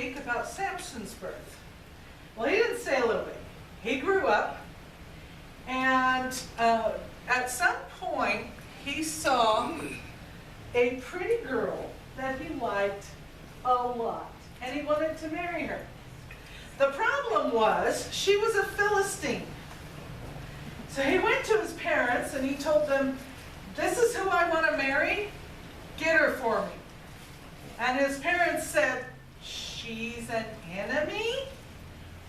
week about Samson's birth. Well, he didn't stay a little bit. He grew up, and at some point, he saw a pretty girl that he liked a lot, and he wanted to marry her. The problem was, she was a Philistine. So he went to his parents and he told them, "This is who I want to marry, get her for me." And his parents said, "She's an enemy?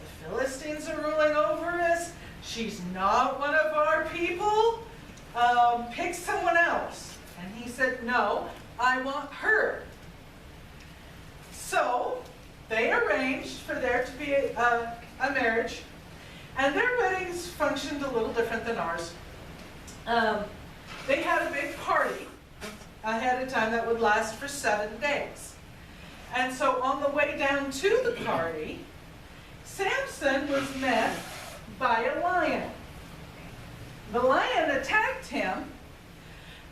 The Philistines are ruling over us. She's not one of our people. Pick someone else." And he said, "No, I want her." So they arranged for there to be a marriage. And their weddings functioned a little different than ours. They had a big party ahead of time that would last for 7 days. And so on the way down to the party, Samson was met by a lion. The lion attacked him,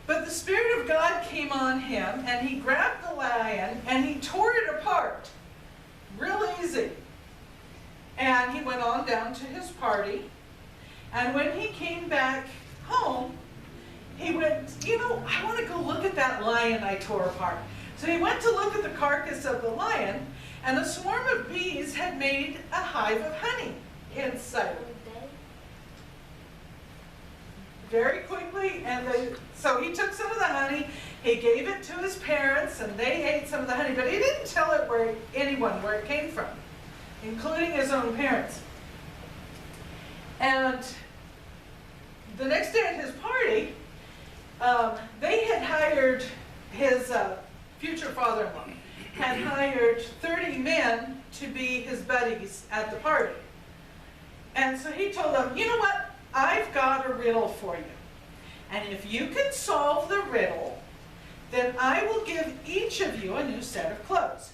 but the Spirit of God came on him, and he grabbed the lion and he tore it apart real easy. And he went on down to his party, and when he came back home, he went, I want to go look at that lion I tore apart. So he went to look at the carcass of the lion, and a swarm of bees had made a hive of honey inside of it. Very quickly, so he took some of the honey, he gave it to his parents, and they ate some of the honey, but he didn't tell it anyone where it came from, including his own parents. And the next day at his party, they had hired, his future father-in-law had hired 30 men to be his buddies at the party. And so he told them, "You know what? I've got a riddle for you. And if you can solve the riddle, then I will give each of you a new set of clothes."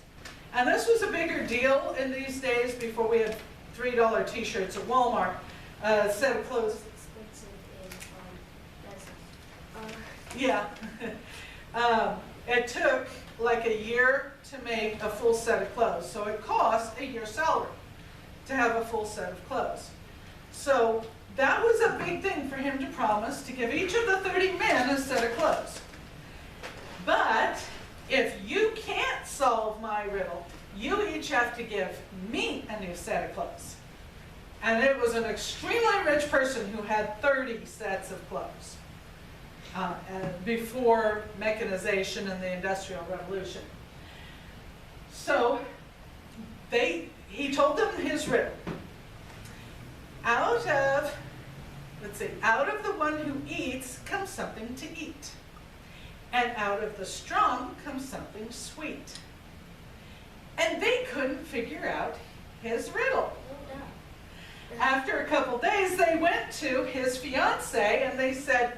And this was a bigger deal in these days before we had $3 t-shirts at Walmart. A set of clothes. Yeah. It took like a year to make a full set of clothes. So it cost a year's salary to have a full set of clothes. So that was a big thing for him to promise, to give each of the 30 men a set of clothes. But if you can't solve my riddle, you each have to give me a new set of clothes. And it was an extremely rich person who had 30 sets of clothes before mechanization and the Industrial Revolution. So he told them his riddle. Out of the one who eats comes something to eat. And out of the strong comes something sweet. And they couldn't figure out his riddle. After a couple days, they went to his fiancée and they said,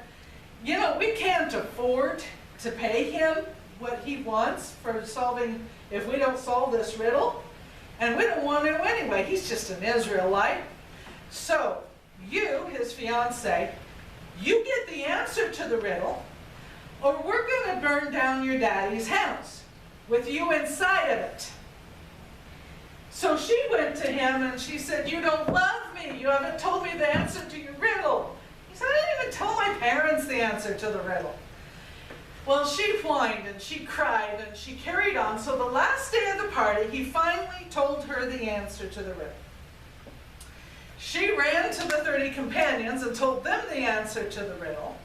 "We can't afford to pay him what he wants for solving, if we don't solve this riddle. And we don't want to anyway. He's just an Israelite. So you, his fiancée, you get the answer to the riddle, or we're going to burn down your daddy's house with you inside of it." So she went to him and she said, "You don't love me. You haven't told me the answer to your riddle." He said, "I didn't even tell my parents the answer to the riddle." Well, she whined and she cried and she carried on. So the last day of the party, he finally told her the answer to the riddle. She ran to the 30 companions and told them the answer to the riddle.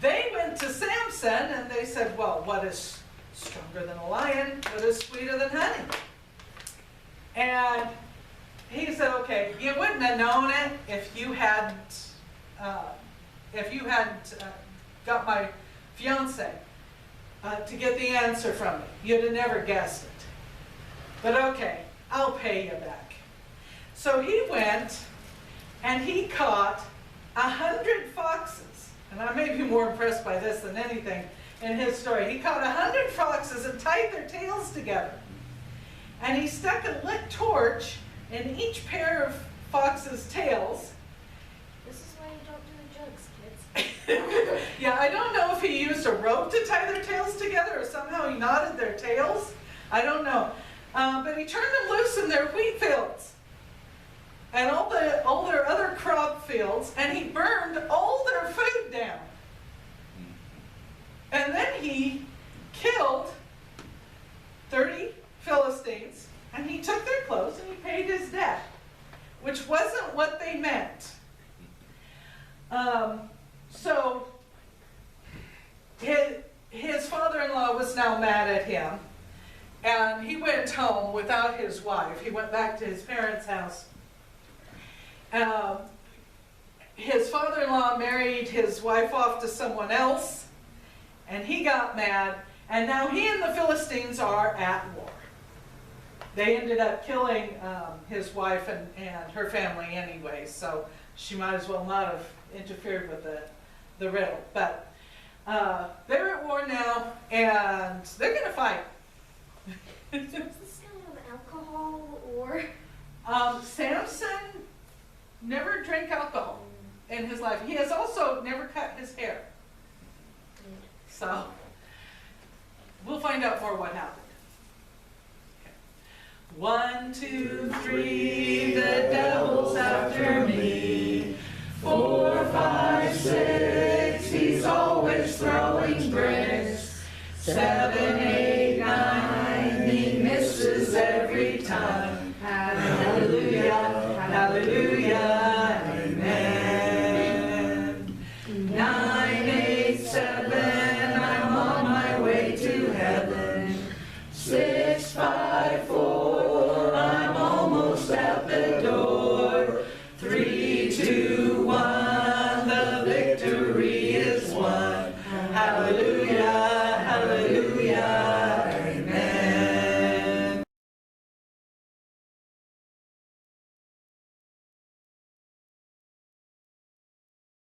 They went to Samson and they said, "Well, what is stronger than a lion? What is sweeter than honey?" And he said, "Okay, you wouldn't have known it if you hadn't got my fiance to get the answer from me. You'd have never guessed it. But okay, I'll pay you back." So he went and he caught 100 foxes. And I may be more impressed by this than anything in his story. He caught 100 foxes and tied their tails together. And he stuck a lit torch in each pair of foxes' tails. This is why you don't do the drugs, kids. Yeah, I don't know if he used a rope to tie their tails together or somehow he knotted their tails. I don't know. But he turned them loose in their wheat fields and all their other crop fields, and he burned all their food down. And then he killed 30 Philistines, and he took their clothes and he paid his debt, which wasn't what they meant. So his father-in-law was now mad at him, and he went home without his wife. He went back to his parents' house. His father-in-law married his wife off to someone else, and he got mad, and now he and the Philistines are at war. They ended up killing his wife and her family anyway, so she might as well not have interfered with the riddle. But they're at war now, and they're going to fight. So is this kind of alcohol or? Samson never drank alcohol in his life. He has also never cut his hair. So we'll find out more what happened. Okay. 1, 2, 3,